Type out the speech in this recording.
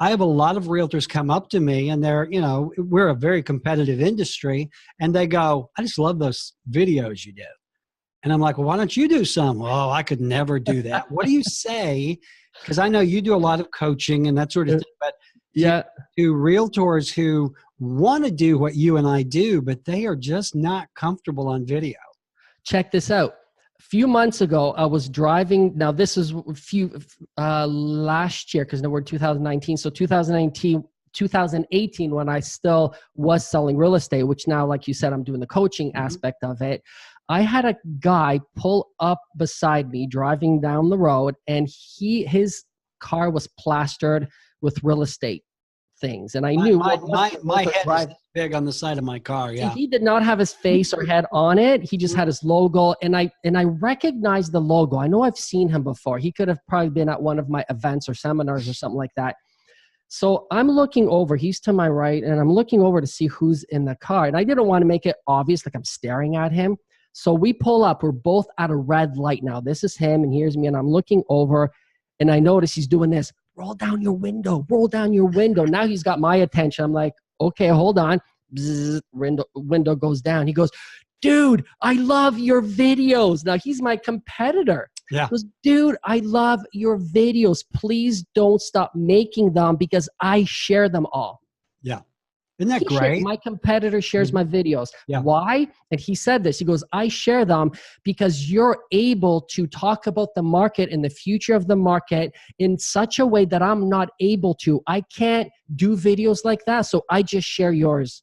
I have a lot of realtors come up to me and they're, we're a very competitive industry, and they go, I just love those videos you do. And I'm like, well, why don't you do some? Well, I could never do that. What do you say? Because I know you do a lot of coaching and that sort of thing, but to realtors who want to do what you and I do, but they are just not comfortable on video. Check this out. A few months ago, I was driving. Now, this is last year, because now we're in 2019. So 2018, when I still was selling real estate, which now, like you said, I'm doing the coaching aspect of it. I had a guy pull up beside me driving down the road, and his car was plastered with real estate things. And I knew my head is big on the side of my car. Yeah. He did not have his face or head on it. He just had his logo. And I recognized the logo. I know I've seen him before. He could have probably been at one of my events or seminars or something like that. So I'm looking over, he's to my right, and I'm looking over to see who's in the car. And I didn't want to make it obvious, like I'm staring at him. So we pull up, we're both at a red light now. This is him and here's me, and I'm looking over and I notice he's doing this. Roll down your window, roll down your window. Now he's got my attention. I'm like, okay, hold on. Bzz, window goes down. He goes, dude, I love your videos. Now he's my competitor. Yeah. He goes, dude, I love your videos. Please don't stop making them because I share them all. Yeah. Isn't that great? My competitor shares my videos. Yeah. Why? And he said this. He goes, I share them because you're able to talk about the market and the future of the market in such a way that I'm not able to. I can't do videos like that, so I just share yours.